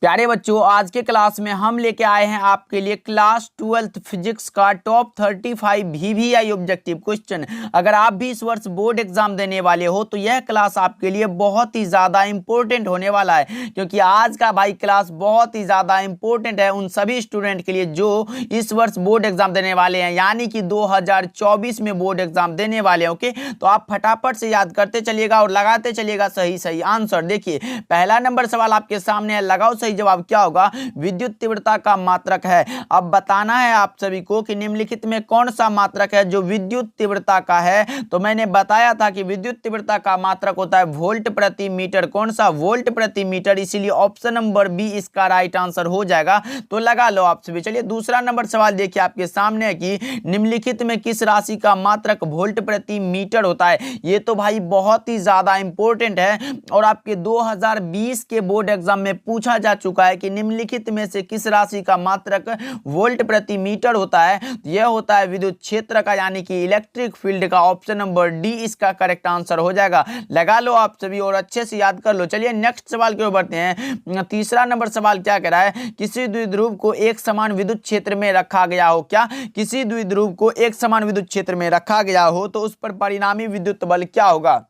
प्यारे बच्चों, आज के क्लास में हम लेके आए हैं आपके लिए क्लास 12th फिजिक्स का टॉप 35 VVI ऑब्जेक्टिव क्वेश्चन। अगर आप भी इस वर्ष बोर्ड एग्जाम देने वाले हो तो यह क्लास आपके लिए बहुत ही ज़्यादा इंपॉर्टेंट होने वाला है, क्योंकि आज का भाई क्लास बहुत ही ज़्यादा इंपॉर्टेंट है उन सभी स्टूडेंट के लिए जो इस वर्ष बोर्ड एग्जाम देने वाले हैं, यानी कि 2024 में बोर्ड एग्जाम देने वाले हैं। ओके, तो आप फटाफट से याद करते चलिएगा और लगाते चलिएगा सही सही आंसर। देखिए, पहला नंबर सवाल आपके सामने है, लगाओ सही जवाब क्या होगा। विद्युत तीव्रता का मात्रक है। अब बताना है आप सभी को कि निम्नलिखित में कौन सा मात्रक है जो विद्युत तीव्रता का है। तो मैंने बताया था कि विद्युत तीव्रता का मात्रक होता है वोल्ट प्रति मीटर। कौन सा? वोल्ट प्रति मीटर। इसीलिए ऑप्शन नंबर बी इसका राइट आंसर हो जाएगा। तो लगा लो आप सभी। चलिए दूसरा नंबर सवाल देखिए आपके सामने है कि निम्नलिखित में किस राशि का मात्रक वोल्ट प्रति मीटर होता है। ये तो भाई बहुत ही ज्यादा इंपॉर्टेंट है और आपके 2020 के बोर्ड एग्जाम में पूछा जा चुका है कि निम्नलिखित में से किस राशि का मात्रक वोल्ट प्रति मीटर होता है। यह होता है विद्युत क्षेत्र का, यानी कि इलेक्ट्रिक फील्ड का। ऑप्शन नंबर डी इसका करेक्ट आंसर हो जाएगा। लगा लो आप सभी और अच्छे से याद कर लो। चलिए नेक्स्ट सवाल की ओर बढ़ते हैं। तीसरा नंबर सवाल क्या कह रहा है? किसी द्विध्रुव को एक समान विद्युत क्षेत्र में रखा गया हो। क्या? किसी द्विध्रुव को एक समान विद्युत क्षेत्र में रखा गया हो तो उस पर परिणामी विद्युत बल क्या होगा?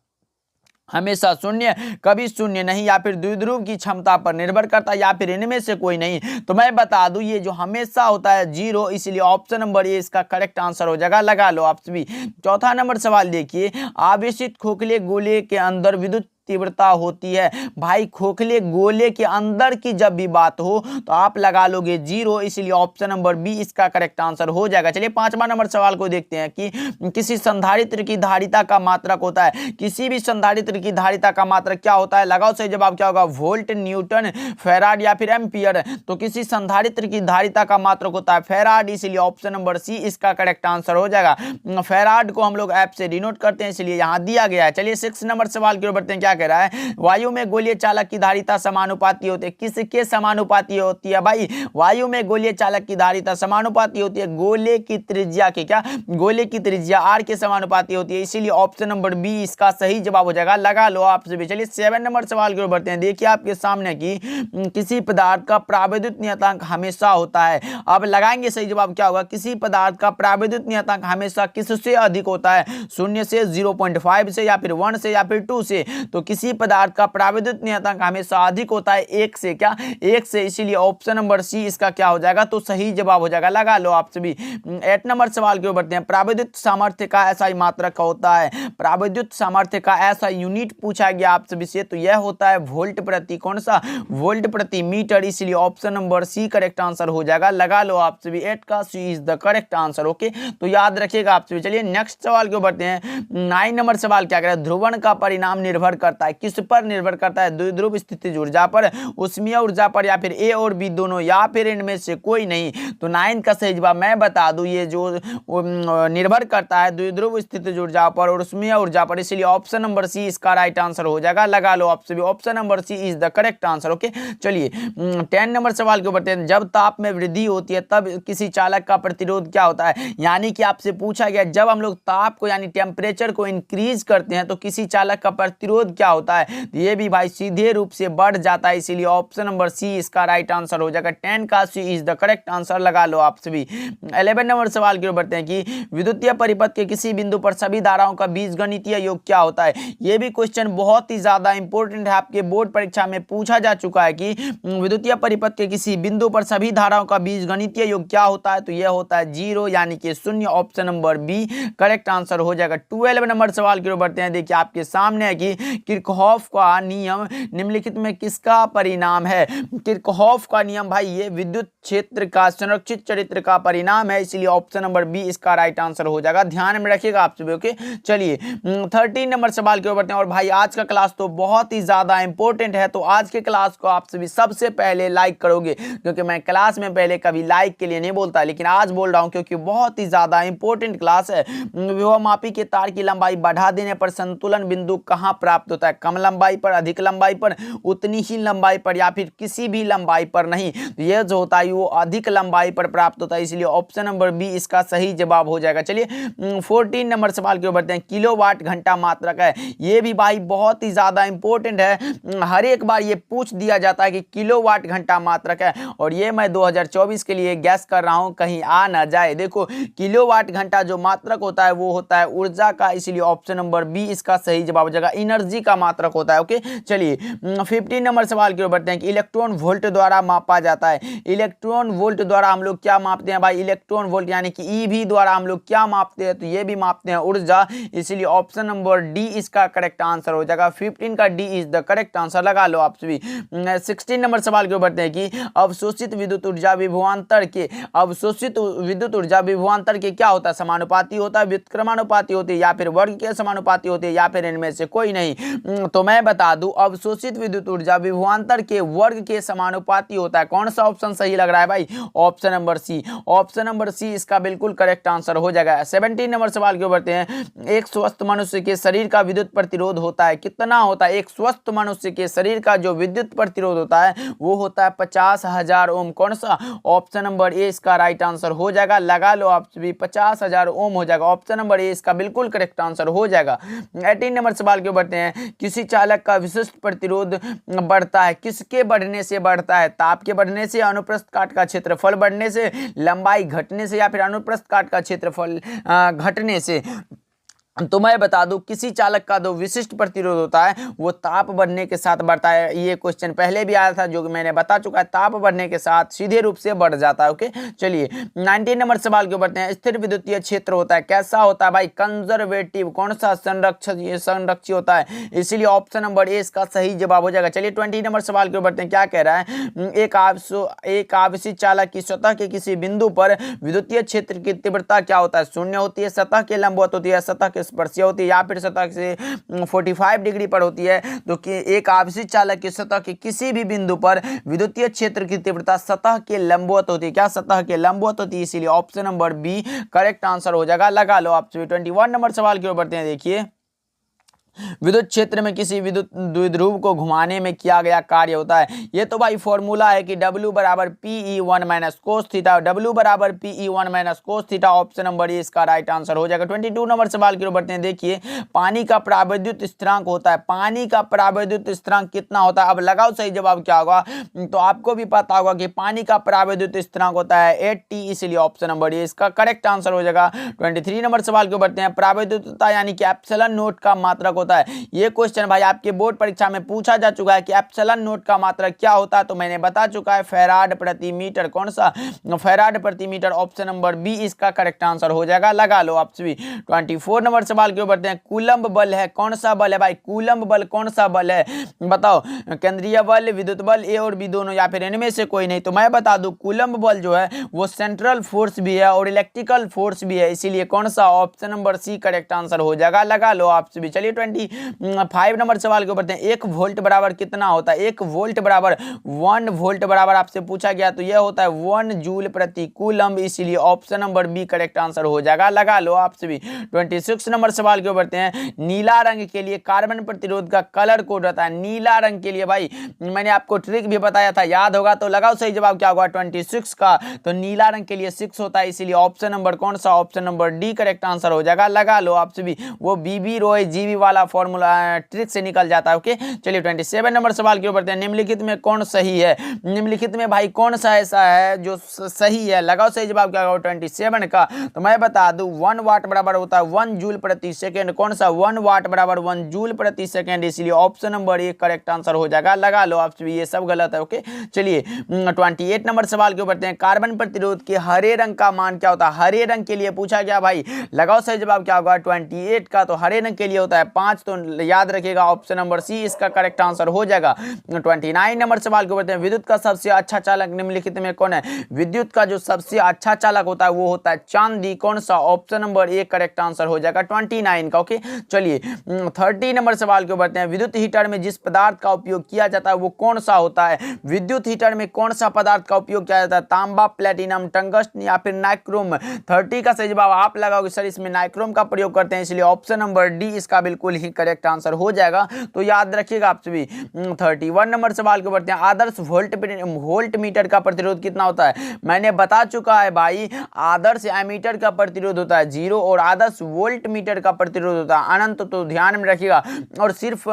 हमेशा शून्य, कभी शून्य नहीं, या फिर द्विध्रुव की क्षमता पर निर्भर करता है, या फिर इनमें से कोई नहीं। तो मैं बता दूं ये जो हमेशा होता है जीरो, इसलिए ऑप्शन नंबर ए इसका करेक्ट आंसर हो जाएगा। लगा लो आप सभी। चौथा नंबर सवाल देखिए, आवेशित खोखले गोले के अंदर विद्युत तीव्रता होती है। भाई खोखले गोले के अंदर की जब भी बात हो तो आप लगा लोगे जीरो, इसलिए ऑप्शन नंबर बी इसका करेक्ट आंसर हो जाएगा। चलिए पांचवा नंबर सवाल को देखते हैं कि किसी संधारित्र की धारिता का मात्रक होता है। किसी भी संधारित्र की धारिता का मात्रक क्या होता है? लगाओ सही जवाब क्या होगा। वोल्ट, न्यूटन, फैराड या फिर एम्पियर। तो किसी संधारित्र की धारिता का मात्रक होता है फैराड, इसलिए ऑप्शन नंबर सी इसका करेक्ट आंसर हो जाएगा। फैराड को हम लोग एफ से डिनोट करते हैं, इसलिए यहां दिया गया है। चलिए 6 नंबर सवाल की ओर बढ़ते हैं। क्या कह रहा है? वायु में गोलीय चालक की धारिता समानुपाती होती है। किसके समानुपाती होती है भाई? वायु में गोलीय चालक की धारिता समानुपाती होती है गोले की त्रिज्या के। क्या? गोले की त्रिज्या आर के समानुपाती होती है, इसीलिए ऑप्शन नंबर बी इसका सही जवाब हो जाएगा। लगा लो आप सभी। चलिए 7 नंबर सवाल की ओर बढ़ते हैं। देखिए आपके सामने कि किसी पदार्थ का प्राविद्युत नियतांक हमेशा होता है। अब लगाएंगे सही जवाब क्या होगा। किसी पदार्थ का प्राविद्युत नियतांक हमेशा किससे अधिक होता है? 0 से, 0.5 से, या फिर 1 से, या फिर 2 से। तो किसी पदार्थ का प्राविद्युत नियतांक हमेशा अधिक होता है 1 से। क्या? 1 से, इसीलिए ऑप्शन नंबर सी इसका क्या हो जाएगा? तो सही जवाब हो जाएगा। लगा लो आप सभी। 8 नंबर सवाल की ओर बढ़ते हैं। प्राविद्युत सामर्थ्य का ऐसा ही मात्रक होता है। प्राविद्युत सामर्थ्य का ऐसा यूनिट पूछा गया आप सभी से, तो यह होता है वोल्ट प्रति, कौन सा? वोल्ट प्रति मीटर, इसलिए option number C correct answer हो जाएगा। लगा लो आप सभी। 8 का C is the correct answer. Okay, तो याद रखिएगा आप सभी। चलिए नेक्स्ट सवाल की ओर बढ़ते हैं। 9 नंबर सवाल क्या कह रहा है? ध्रुवण का परिणाम निर्भर करता है। किस पर निर्भर करता है? द्विध्रुव स्थितिज ऊर्जा पर, उष्मीय ऊर्जा पर, या फिर ए और बी दोनों, या फिर इनमें से कोई नहीं। तो 9 का सही जवाब मैं बता दूं, ये जो निर्भर करता है द्विध्रुव स्थितिज ऊर्जा पर और उष्मीय ऊर्जा पर, इसलिए ऑप्शन नंबर सी इसका राइट आंसर हो जाएगा। लगा लो आप सभी। Option number C is the correct answer. Okay, चलिए 10 नंबर सवाल के ऊपर बढ़ते हैं। जब ताप में वृद्धि होती है तब किसी चालक का प्रतिरोध क्या होता है? यानी कि आपसे पूछा गया जब हम लोग ताप को यानी टेम्परेचर को इंक्रीज करते हैं तो किसी चालक का प्रतिरोध क्या होता है? ये भी भाई सीधे रूप से बढ़ जाता है, इसीलिए ऑप्शन नंबर सी इसका राइट आंसर हो जाएगा। 10 का C is the correct answer. लगा लो आप सभी। 11 नंबर सवाल की ओर बढ़ते हैं कि विद्युतीय परिपथ के किसी बिंदु पर सभी धाराओं का बीजगणितीय योग क्या होता है? ये भी क्वेश्चन बहुत ही ज्यादा इंपॉर्टेंट है, आपके बोर्ड परीक्षा में पूछा जा चुका है कि विद्युतीय परिपथ के किसी बिंदु पर सभी धाराओं का बीजगणितीय योग क्या होता है? तो यह होता है जीरो, यानी कि शून्य। Option number B correct answer हो जाएगा। 12 नंबर सवाल की ओर बढ़ते हैं। देखिए आपके सामने है कि किरचॉफ का नियम निम्नलिखित में किसका परिणाम है? किरचॉफ का नियम भाई ये विद्युत क्षेत्र का संरक्षित चरित्र का परिणाम है, इसलिए ऑप्शन नंबर बी इसका राइट आंसर हो जाएगा। ध्यान में रखिएगा आप सभी। ओके, चलिए 13 नंबर सवाल की ओर बढ़ते हैं। और भाई आज का क्लास तो बहुत ही ज्यादा इंपॉर्टेंट है, तो आज के क्लास को आप सभी सबसे पहले लाइक करोगे, क्योंकि मैं क्लास में पहले कभी लाइक के लिए नहीं बोलता, लेकिन आज बोल रहा हूं क्योंकि बहुत ही ज्यादा इंपॉर्टेंट क्लास है। विभवमापी के तार की लंबाई बढ़ा देने पर संतुलन बिंदु कहां प्राप्त होता है कम लंबाई पर, अधिक लंबाई पर, उतनी ही लंबाई पर या फिर किसी भी लंबाई पर नहीं। तो ये जो होता है वो अधिक लंबाई पर प्राप्त होता है, इसलिए ऑप्शन नंबर बी इसका सही जवाब हो जाएगा। चलिए 14 नंबर सवाल की ओर बढ़ते हैं। किलोवाट घंटा मात्रक है, ये भी भाई बहुत ही ज्यादा इंपॉर्टेंट है, हर एक बार ये पूछ दिया जाता है कि किलोवाट घंटा मात्रक है, और ये मैं 2024 के लिए गैस कर रहा हूं कहीं आ ना जाए। देखो किलोवाट घंटा जो मात्रक होता है वो होता है ऊर्जा का, इसलिए ऑप्शन नंबर बी इसका सही जवाब हो जाएगा, एनर्जी का मात्रक होता है। ओके चलिए 15 नंबर सवाल की ओर बढ़ते हैं कि इलेक्ट्रॉन वोल्ट द्वारा मापा जाता है। इलेक्ट्रॉन वोल्ट द्वारा हम लोग क्या मापते हैं भाई, इलेक्ट्रॉन वोल्ट यानी कि ईवी द्वारा हम लोग क्या मापते हैं, तो ये भी मापते हैं ऊर्जा, इसलिए ऑप्शन नंबर डी इसका करेक्ट आंसर हो जाएगा। 15 का D is the correct answer, लगा लो आप सभी। 16 नंबर सवाल की ओर बढ़ते हैं कि अवशोषित विद्युत ऊर्जा विभवांतर के, अवशोषित विद्युत ऊर्जा विभवांतर के क्या होता है, समानुपाती होता है, व्युत्क्रमानुपाती होती है, या फिर वर्ग के समानुपाती होती है, या फिर इनमें से कोई नहीं। तो मैं बता दूं अवशोषित विद्युत ऊर्जा विभवांतर के वर्ग के समानुपाती होता है। कौन सा ऑप्शन सही लग रहा है भाई, option number C, option number C इसका बिल्कुल करेक्ट आंसर हो जाएगा। 17 नंबर सवाल की ओर बढ़ते हैं। एक स्वस्थ मनुष्य के शरीर का विद्युत प्रतिरोध होता है, कितना होता है, एक स्वस्थ मनुष्य के शरीर का जो विद्युत प्रतिरोध होता है वो होता है 50,000 ओम। कौन सा, ऑप्शन नंबर ए इसका राइट आंसर हो जाएगा, लगा लो आप सभी, 50,000 ओम हो जाएगा, ऑप्शन नंबर ए इसका बिल्कुल करेक्ट आंसर हो जाएगा। 18 नंबर सवाल के बढ़ते हैं। किसी चालक का विशिष्ट प्रतिरोध बढ़ता है, किसके बढ़ने से बढ़ता है, ताप के बढ़ने से, अनुप्रस्थ काट का क्षेत्रफल बढ़ने से, लंबाई घटने से, या फिर अनुप्रस्थ काट का क्षेत्रफल घटने से। तो मैं बता दूं किसी चालक का जो विशिष्ट प्रतिरोध होता है वो ताप बढ़ने के साथ बढ़ता है। ये क्वेश्चन पहले भी आया था जो कि मैंने बता चुका है, ताप बढ़ने के साथ सीधे रूप से बढ़ जाता है। ओके चलिए 19 नंबर सवाल के बढ़ते हैं। स्थिर विद्युतीय क्षेत्र होता है, कैसा होता है भाई, कंजर्वेटिव। कौन सा, संरक्षी होता है, इसीलिए ऑप्शन नंबर ए इसका सही जवाब हो जाएगा। चलिए 20 नंबर सवाल के बढ़ते हैं। क्या कह रहा है, एक आवेशित चालक की सतह के किसी बिंदु पर विद्युतीय क्षेत्र की तीव्रता क्या होता है, शून्य होती है, सतह के लंबवत होती है, सतह के स्पर्शीय होती है, या फिर सतह से 45 डिग्री पर होती है। तो कि एक आवेशित चालक की सतह के किसी भी बिंदु पर विद्युतीय क्षेत्र की तीव्रता सतह के लंबवत होती है, क्या, सतह के लंबवत होती है, इसीलिए option number B correct answer हो जाएगा, लगा लो आप सभी। 21 नंबर सवाल की ओर बढ़ते हैं। देखिए विद्युत क्षेत्र में किसी विद्युत द्विध्रुव को घुमाने में किया गया कार्य होता है। ये तो भाई फॉर्मूला है कि W बराबर PE1 minus cos theta, W बराबर PE1 minus cos theta, option number A इसका राइट आंसर हो जाएगा। 22 नंबर सवाल की ओर बढ़ते हैं। देखिए पानी का परावैद्युत स्थिरांक होता है, पानी का परावैद्युत स्थिरांक कितना होता है, अब लगाओ सही जवाब क्या होगा। तो आपको भी पता होगा कि पानी का परावैद्युत स्थिरांक होता है 8T, इसलिए ऑप्शन नंबर ए इसका करेक्ट आंसर हो जाएगा। 23 नंबर सवाल की ओर बढ़ते हैं। परावैद्युतता यानी कि एप्सिलॉन नोट का मात्रक होता है। ये क्वेश्चन भाई आपके बोर्ड परीक्षा में पूछा जा चुका है कि एप्सिलॉन नोट का मात्रक क्या होता है, तो मैंने बता चुका है फैराड प्रति मीटर। कौन सा, फैराड प्रति मीटर, ऑप्शन नंबर बी इसका करेक्ट आंसर हो जाएगा, लगा लो आप सभी। 24 नंबर सवाल की ओर बढ़ते हैं। कूलम्ब बल है, कौन सा बल है भाई, कूलम्ब बल कौन सा बल है, बताओ, केंद्रीय बल, विद्युत बल, ए और बी दोनों, या फिर इनमें से कोई नहीं। तो मैं बता दूं कूलम्ब बल जो है वो सेंट्रल फोर्स भी है और इलेक्ट्रिकल फोर्स भी है, इसीलिए कौन सा, option number C correct answer हो जाएगा, लगा लो आप सभी। चलिए 25 नंबर सवाल के ऊपर बढ़ते हैं। 1 वोल्ट बराबर कितना होता है, 1 वोल्ट बराबर 1 वोल्ट बराबर आपसे पूछा गया तो यह होता है 1 जूल प्रति कूलम्ब, इसीलिए option number B correct answer हो जाएगा, लगा लो आप सभी। 26 नंबर सवाल के ऊपर बढ़ते हैं। नीला रंग के लिए कार्बन प्रतिरोध का कलर कोड रहता है, नीला रंग के लिए भाई मैंने आपको ट्रिक भी बताया था, याद होगा तो लगाओ सही जवाब क्या होगा 26 का, तो नीला रंग के लिए 6 होता है, इसीलिए ऑप्शन नंबर कौन सा, option number D correct answer हो जाएगा, लगा लो आप सभी। वो बीबी रॉय जीबी वाला फॉर्मूला ट्रिक से निकल जाता है। ओके चलिए 27 नंबर सवाल की ओर बढ़ते हैं। निम्नलिखित में कौन सही है, निम्नलिखित में भाई कौन सा ऐसा है जो सही है, लगाओ सही जवाब क्या होगा 27 का, तो मैं बता दूं 1 वाट बराबर होता है 1 जूल प्रति सेकंड, कौन सा, 1 वाट बराबर 1 जूल प्रति सेकंड, इसलिए option number A correct answer हो जाएगा, लगा लो आप सभी, ये सब गलत है। ओके चलिए 28 नंबर सवाल के ऊपर बढ़ते हैं। कार्बन प्रतिरोध के हरे रंग का मान क्या होता है, हरे रंग के लिए पूछा गया भाई, लगाओ सही जवाब क्या होगा 28 का, तो हरे रंग के लिए होता है 5, तो याद रखिएगा ऑप्शन नंबर सी इसका करेक्ट आंसर हो जाएगा। 29 नंबर सवाल के बढ़ते हैं। विद्युत का सबसे अच्छा चालक निम्नलिखित में कौन है, विद्युत का जो सबसे अच्छा चालक होता है वो होता है चांदी, कौन सा, option number A correct answer हो जाएगा 29 का। ओके चलिए 30 नंबर सवाल के बढ़ते हैं। विद्युत हीटर में जिस पदार्थ का उपयोग किया जाता है वो कौन सा होता है, विद्युत हीटर में कौन सा पदार्थ का उपयोग किया जाता है, तांबा, प्लेटिनम, टंगस्टन या फिर नाइक्रोम। 30 का सही जवाब आप लगाओगे सर इसमें नाइक्रोम का प्रयोग करते हैं, इसलिए ऑप्शन नंबर डी इसका बिल्कुल ही करेक्ट आंसर हो जाएगा। तो याद रखिएगा आप सभी। 31 नंबर सवाल को बढ़ते हैं। आदर्श वोल्ट मीटर का प्रतिरोध कितना होता है? मैंने बता चुका है भाई, आदर्श एमीटर का प्रतिरोध होता है 0 और आदर्श वोल्ट मीटर का प्रतिरोध होता है अनंत। तो ध्यान में रखिएगा। और सिर्फ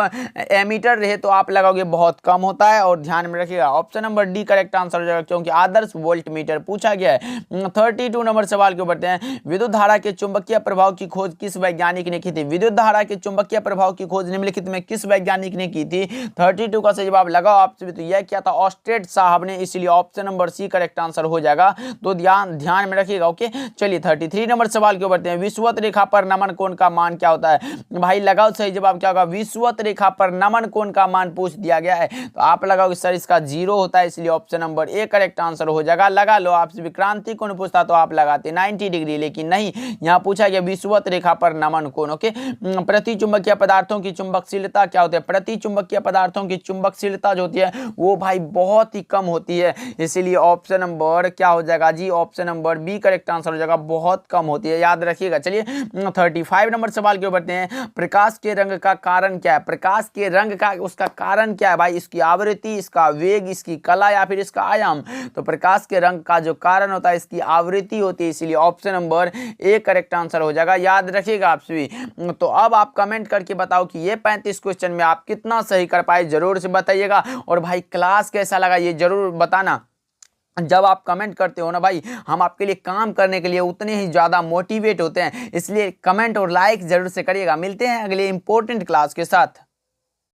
एमीटर रहे तो आप लगाओगे बहुत कम होता है, और ध्यान में रखिएगा option number D correct answer हो जाएगा, क्योंकि आदर्श वोल्ट मीटर पूछा गया है। 32 नंबर सवाल को बढ़ते हैं। विद्युत धारा के चुंबकीय प्रभाव की खोज किस वैज्ञानिक ने की थी? विद्युत धारा के चुंबकीय प्रभाव की खोज निम्नलिखित में किस वैज्ञानिक ने की थी? 32 का सही जवाब लगाओ आप सभी। तो यह क्या था? ऑस्टेड साहब ने, इसलिए option number C correct answer हो जाएगा। तो ध्यान में रखिएगा। ओके, चलिए 33 नंबर सवाल को बढ़ते हैं। विषुवत रेखा पर नमन कोण का मान क्या होता है? भाई लगाओ सही जवाब क्या होगा? विषुवत रेखा पर नमन कोण का मान पूछ दिया गया है, तो आप लगाओगे सर इसका 0 होता है, इसलिए option number A correct answer हो जाएगा। लगा लो। आपसे विक्रांति कोण पूछता तो आप लगाते 90 डिग्री, लेकिन नहीं, यहाँ पूछा गया विषुवत रेखा पर नमन कोण। ओके, प्रति चुंबकीय पदार्थों की चुंबकशीलता क्या होती है? प्रति चुंबकीय पदार्थों की चुंबकशीलता जो होती है वो भाई बहुत ही कम होती है, इसीलिए ऑप्शन नंबर क्या हो जाएगा जी? Option number B correct answer हो जाएगा, बहुत कम होती है, याद रखिएगा। चलिए 35 नंबर सवाल के बढ़ते हैं। प्रकाश के रंग का कारण क्या है? प्रकाश के रंग का उसका कारण क्या है भाई? इसकी आवृत्ति, इसका वेग, इसकी कला या फिर इसका आयाम? तो प्रकाश के रंग का जो कारण होता है इसकी आवृत्ति होती है, इसीलिए option number A correct answer हो जाएगा, याद रखिएगा आप सभी। तो अब आप कमेंट करके बताओ कि ये 35 क्वेश्चन में आप कितना सही कर पाए, जरूर से बताइएगा। और भाई क्लास कैसा लगा ये जरूर बताना। जब आप कमेंट करते हो ना भाई, हम आपके लिए काम करने के लिए उतने ही ज़्यादा मोटिवेट होते हैं, इसलिए कमेंट और लाइक जरूर से करिएगा। मिलते हैं अगले इंपॉर्टेंट क्लास के साथ।